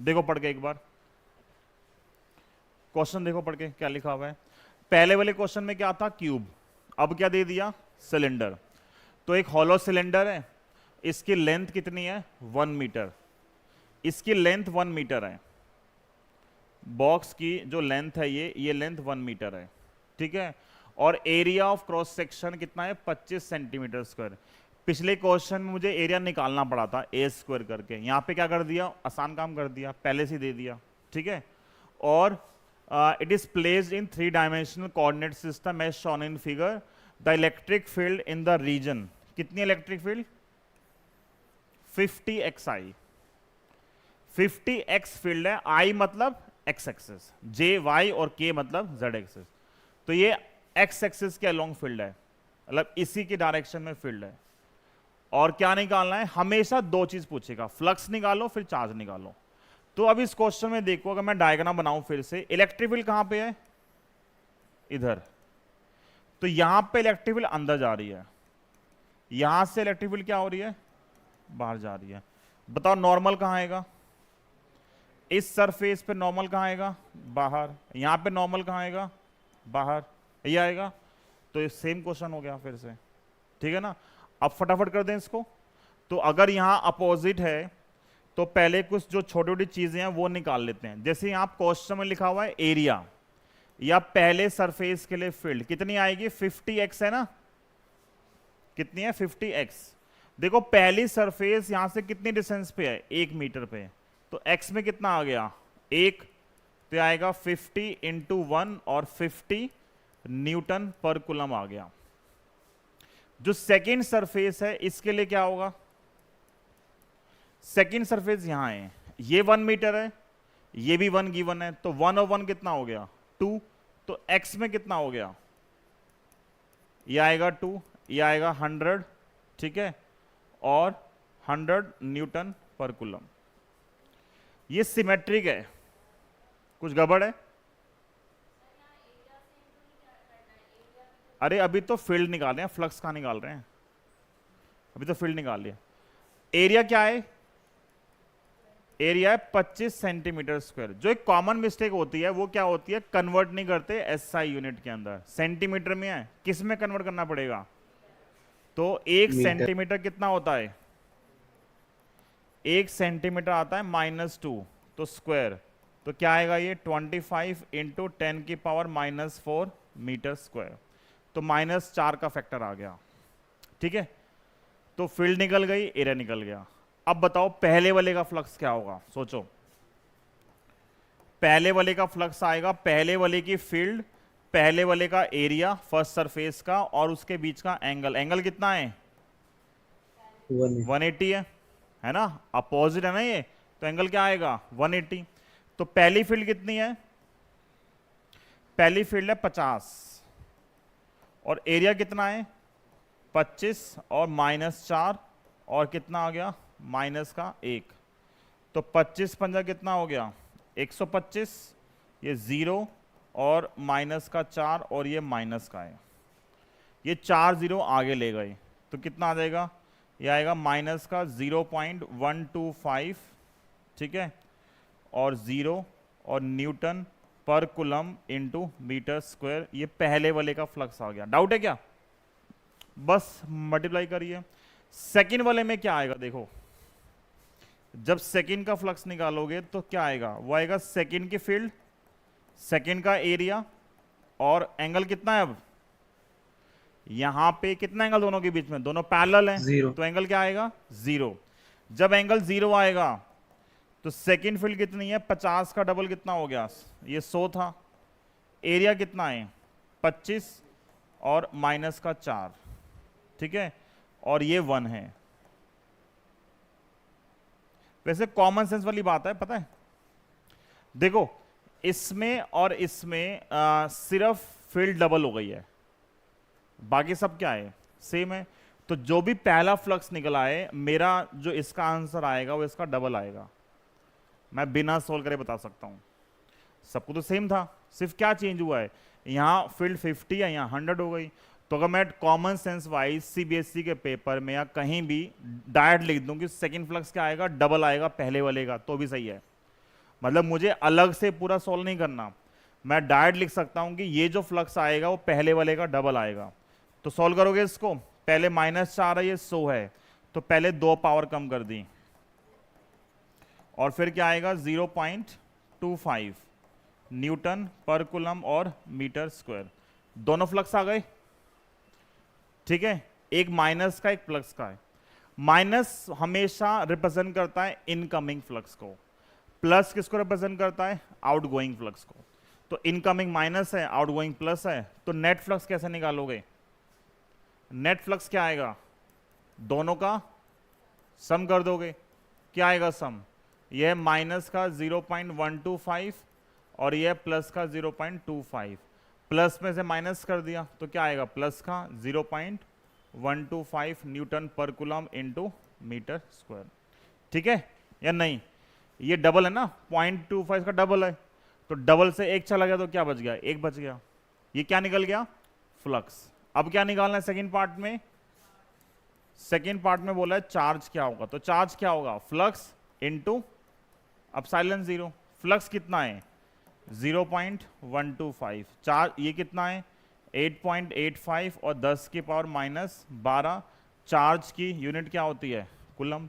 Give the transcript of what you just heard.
देखो पढ़ के एक बार क्वेश्चन देखो पढ़ के क्या लिखा हुआ है। पहले वाले क्वेश्चन में क्या था, क्यूब, अब क्या दे दिया, सिलेंडर। तो एक हॉलो सिलेंडर है, इसकी लेंथ कितनी है 1 मीटर, इसकी लेंथ 1 मीटर है, बॉक्स की जो लेंथ है ये लेंथ 1 मीटर है, ठीक है। और एरिया ऑफ क्रॉस सेक्शन कितना है 25 सेंटीमीटर स्क्वायर। पिछले क्वेश्चन में मुझे एरिया निकालना पड़ा था ए स्क्वायर करके, यहाँ पे क्या कर दिया, आसान काम कर दिया, पहले से दे दिया, ठीक है। और it is placed in 3 dimensional coordinate system as shown in figure. The electric field in the region, कितनी electric field 50 xi, 50 x field है, i मतलब x एक्सिस, j y और k मतलब z एक्सिस। तो ये x एक्सिस के along field है, मतलब इसी की डायरेक्शन में फील्ड है। और क्या निकालना है, हमेशा 2 चीज पूछेगा, फ्लक्स निकालो फिर चार्ज निकालो। तो अब इस क्वेश्चन में देखो, अगर मैं डायग्राम बनाऊं फिर से, इलेक्ट्रिक फील्ड कहां पे है, इधर। तो यहां पे इलेक्ट्रिक फील्ड अंदर जा रही है, यहां से इलेक्ट्रिक फील्ड क्या हो रही है, बाहर जा रही है। बताओ नॉर्मल कहां आएगा, इस सरफेस पे नॉर्मल कहां आएगा, बाहर। यहां पे नॉर्मल कहां आएगा, बाहर, ये आएगा। तो ये सेम क्वेश्चन हो गया फिर से, ठीक है ना। अब फटाफट कर दें इसको। तो अगर यहां अपोजिट है तो पहले कुछ जो छोटी छोटी चीजें हैं वो निकाल लेते हैं। जैसे यहां क्वेश्चन में लिखा हुआ है एरिया, या पहले सरफेस के लिए फील्ड कितनी आएगी, 50x है ना, कितनी है 50x। देखो पहली सरफेस यहां से कितनी डिस्टेंस पे है, 1 मीटर पे, तो x में कितना आ गया 1, तो आएगा 50 इंटू 1 और 50 न्यूटन पर कूलम आ गया। जो सेकेंड सरफेस है इसके लिए क्या होगा, सेकेंड सरफेस यहां है, ये 1 मीटर है, ये भी 1 गिवन है, तो 1 और 1 कितना हो गया 2, तो x में कितना हो गया, ये आएगा 2, ये आएगा 100, ठीक है, और 100 न्यूटन पर कूलम। ये सिमेट्रिक है, कुछ गड़बड़ है। अरे अभी तो फील्ड निकाल रहे हैं, फ्लक्स कहां निकाल रहे हैं, अभी तो फील्ड निकाल लिया। एरिया क्या है, एरिया है 25 सेंटीमीटर स्क्वायर। जो एक कॉमन मिस्टेक होती है वो क्या होती है, कन्वर्ट नहीं करते एसआई यूनिट के अंदर, सेंटीमीटर में है, किस में कन्वर्ट करना पड़ेगा। तो 1 सेंटीमीटर कितना होता है, 1 सेंटीमीटर आता है -2, तो स्क्वायर, तो क्या आएगा ये 25 इंटू 10 की पावर -4 मीटर स्क्वायर, तो -4 का फैक्टर आ गया, ठीक है। तो फील्ड निकल गई, एरिया निकल गया। अब बताओ पहले वाले का फ्लक्स क्या होगा, सोचो। पहले वाले का फ्लक्स आएगा, पहले वाले की फील्ड, पहले वाले का एरिया फर्स्ट सरफेस का, और उसके बीच का एंगल, एंगल कितना है 180 है ना, अपोजिट है ना ये, तो एंगल क्या आएगा 180। तो पहली फील्ड कितनी है, पहली फील्ड है 50, और एरिया कितना है 25 और -4, और कितना आ गया -1, तो 25 पंजा कितना हो गया 125, ये 0 और -4, और ये माइनस का है, ये 4 0 आगे ले गए, तो कितना आ जाएगा, ये आएगा -0.125, ठीक है, और 0 और न्यूटन पर कूलम इंटू मीटर स्क्वायर। ये पहले वाले का फ्लक्स आ गया। डाउट है क्या, बस मल्टीप्लाई करिए। सेकंड वाले में क्या आएगा, देखो जब सेकंड का फ्लक्स निकालोगे तो क्या आएगा, वो आएगा सेकंड की फील्ड, सेकंड का एरिया, और एंगल कितना है, अब यहां पे कितना एंगल दोनों के बीच में, दोनों पैरेलल हैं, तो एंगल क्या आएगा 0। जब एंगल 0 आएगा तो सेकंड फील्ड कितनी है 50 का डबल कितना हो गया, ये 100 था, एरिया कितना है 25 और -4, ठीक है, और ये 1 है। वैसे कॉमन सेंस वाली बात है, पता है, देखो इसमें और इसमें सिर्फ फील्ड डबल हो गई है, बाकी सब क्या है सेम है। तो जो भी पहला फ्लक्स निकला है, मेरा जो इसका आंसर आएगा वो इसका डबल आएगा, मैं बिना सोल्व करे बता सकता हूं। सबको तो सेम था, सिर्फ क्या चेंज हुआ है, यहां फील्ड 50 है, यहां 100 हो गई। तो अगर मैं कॉमन सेंस वाइज सीबीएसई के पेपर में या कहीं भी डायरेक्ट लिख दूं कि सेकंड फ्लक्स क्या आएगा, डबल आएगा पहले वाले का, तो भी सही है। मतलब मुझे अलग से पूरा सॉल्व नहीं करना, मैं डायरेक्ट लिख सकता हूं कि ये जो फ्लक्स आएगा वो पहले वाले का डबल आएगा। तो सॉल्व करोगे इसको, पहले -4 है, ये 100 है, तो पहले 2 पावर कम कर दी, और फिर क्या आएगा 0.25 न्यूटन पर कूलम और मीटर स्क्वायर। दोनों फ्लक्स आ गए, ठीक है, एक माइनस का एक प्लस का है। माइनस हमेशा रिप्रेजेंट करता है इनकमिंग फ्लक्स को, प्लस किसको रिप्रेजेंट करता है, आउटगोइंग फ्लक्स को। तो इनकमिंग माइनस है, आउटगोइंग प्लस है, तो नेट फ्लक्स कैसे निकालोगे, नेट फ्लक्स क्या आएगा, दोनों का सम कर दोगे, क्या आएगा सम, यह माइनस का 0.125 और यह प्लस का 0.25, प्लस में से माइनस कर दिया तो क्या आएगा, प्लस का 0.125 न्यूटन पर कूलम इनटू मीटर स्क्वायर। ठीक है या नहीं, ये डबल है ना, 0.25 का डबल है, तो डबल से एक चला गया तो क्या बच गया, एक बच गया, ये क्या निकल गया, फ्लक्स। अब क्या निकालना है सेकंड पार्ट में, सेकंड पार्ट में बोला है चार्ज क्या होगा, तो चार्ज क्या होगा, फ्लक्स इनटू एप्सिलॉन 0। फ्लक्स कितना है 0.125, चार्ज ये कितना है 8.85 और 10 की पावर -12, चार्ज की यूनिट क्या होती है, कूलम।